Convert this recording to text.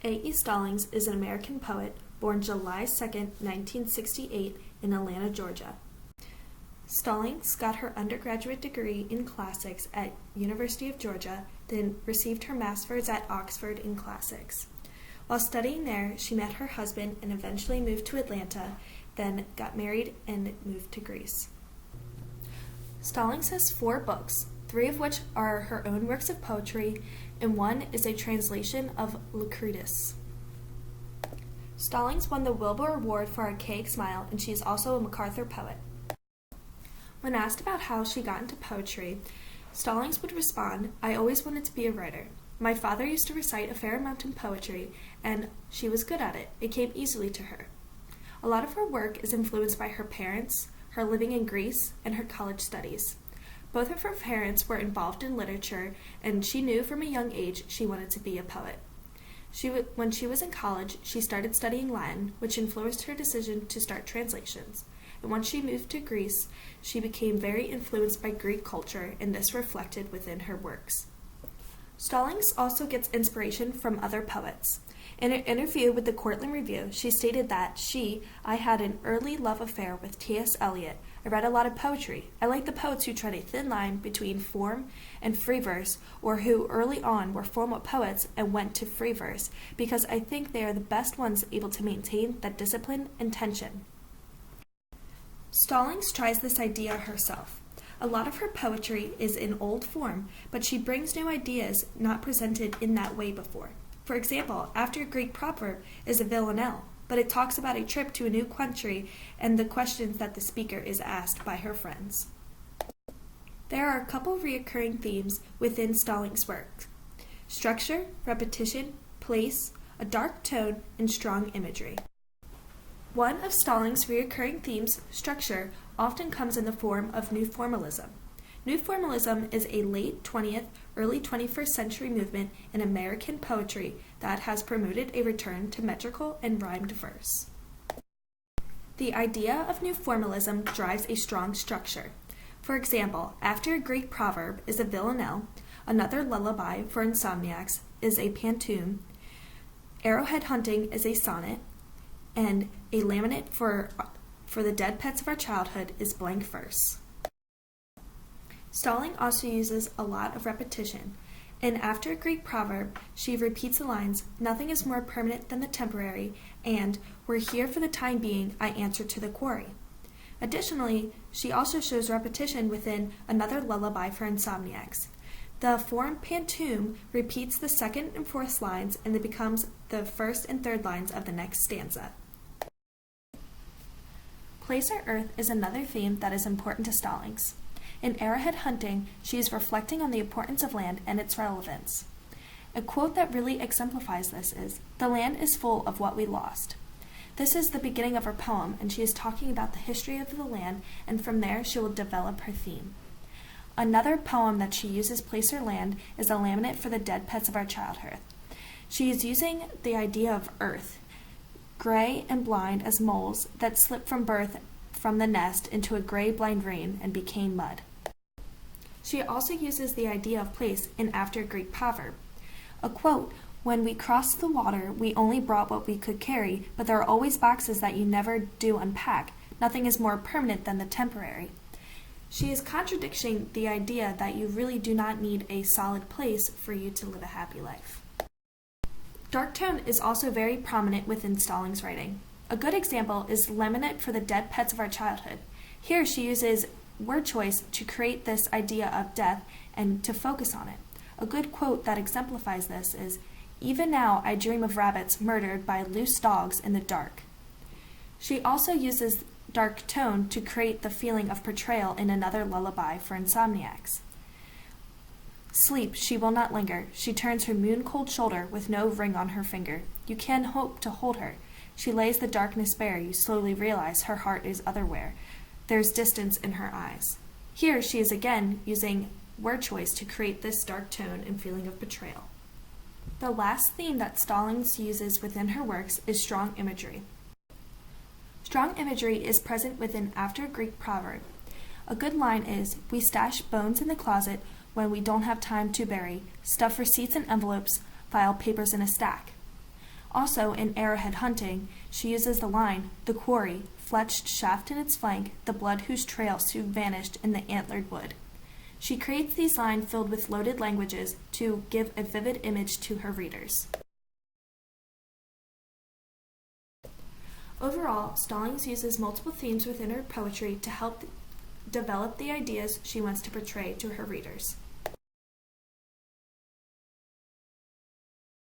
A. E. Stallings is an American poet born July 2, 1968 in Atlanta, Georgia. Stallings got her undergraduate degree in classics at University of Georgia, then received her master's at Oxford in classics. While studying there, she met her husband and eventually moved to Atlanta, then got married and moved to Greece. Stallings has 4 books, 3 of which are her own works of poetry, and 1 is a translation of Lucretius. Stallings won the Wilbur Award for Archaic Smile, and she is also a MacArthur poet. When asked about how she got into poetry, Stallings would respond, "I always wanted to be a writer. My father used to recite a fair amount in poetry, and she was good at it. It came easily to her." A lot of her work is influenced by her parents, her living in Greece, and her college studies. Both of her parents were involved in literature, and she knew from a young age she wanted to be a poet. When she was in college, she started studying Latin, which influenced her decision to start translations. And once she moved to Greece, she became very influenced by Greek culture, and this reflected within her works. Stallings also gets inspiration from other poets. In an interview with the Cortland Review, she stated that I had an early love affair with T.S. Eliot. I read a lot of poetry. I like the poets who tread a thin line between form and free verse, or who early on were formal poets and went to free verse, because I think they are the best ones able to maintain that discipline and tension. Stallings tries this idea herself. A lot of her poetry is in old form, but she brings new ideas not presented in that way before. For example, After a Greek Proverb is a villanelle, but it talks about a trip to a new country and the questions that the speaker is asked by her friends. There are a couple recurring themes within Stallings' work: structure, repetition, place, a dark tone, and strong imagery. One of Stallings' recurring themes, structure, often comes in the form of New Formalism. New Formalism is a late 20th, early 21st century movement in American poetry that has promoted a return to metrical and rhymed verse. The idea of New Formalism drives a strong structure. For example, After a Greek Proverb is a villanelle, Another Lullaby for Insomniacs is a pantoum, Arrowhead Hunting is a sonnet, and A Lament for the Dead Pets of Our Childhood is blank verse. Stallings also uses a lot of repetition. In After a Greek Proverb, she repeats the lines, "Nothing is more permanent than the temporary," and "We're here for the time being, I answer to the quarry." Additionally, she also shows repetition within Another Lullaby for Insomniacs. The form pantoum repeats the 2nd and 4th lines, and it becomes the 1st and 3rd lines of the next stanza. Place or Earth is another theme that is important to Stallings. In Arrowhead Hunting, she is reflecting on the importance of land and its relevance. A quote that really exemplifies this is, "The land is full of what we lost." This is the beginning of her poem, and she is talking about the history of the land, and from there she will develop her theme. Another poem that she uses place or land is A Lament for the Dead Pets of Our Childhood. She is using the idea of earth, gray and blind as moles that slipped from birth from the nest into a gray blind rain and became mud. She also uses the idea of place in After a Greek Proverb. A quote, "When we crossed the water, we only brought what we could carry, but there are always boxes that you never do unpack. Nothing is more permanent than the temporary." She is contradicting the idea that you really do not need a solid place for you to live a happy life. Dark tone is also very prominent within Stallings' writing. A good example is Lament for the Dead Pets of Our Childhood. Here she uses word choice to create this idea of death and to focus on it. A good quote that exemplifies this is, "Even now I dream of rabbits murdered by loose dogs in the dark." She also uses dark tone to create the feeling of portrayal in Another Lullaby for Insomniacs. "Sleep, she will not linger. She turns her moon-cold shoulder with no ring on her finger. You can hope to hold her. She lays the darkness bare. You slowly realize her heart is otherwhere. There's distance in her eyes." Here she is again using word choice to create this dark tone and feeling of betrayal. The last theme that Stallings uses within her works is strong imagery. Strong imagery is present within After a Greek Proverb. A good line is, "We stash bones in the closet when we don't have time to bury, stuff receipts in envelopes, file papers in a stack." Also, in Arrowhead Hunting, she uses the line, "The quarry, fletched shaft in its flank, the blood whose trail soon vanished in the antlered wood." She creates these lines filled with loaded languages to give a vivid image to her readers. Overall, Stallings uses multiple themes within her poetry to help develop the ideas she wants to portray to her readers.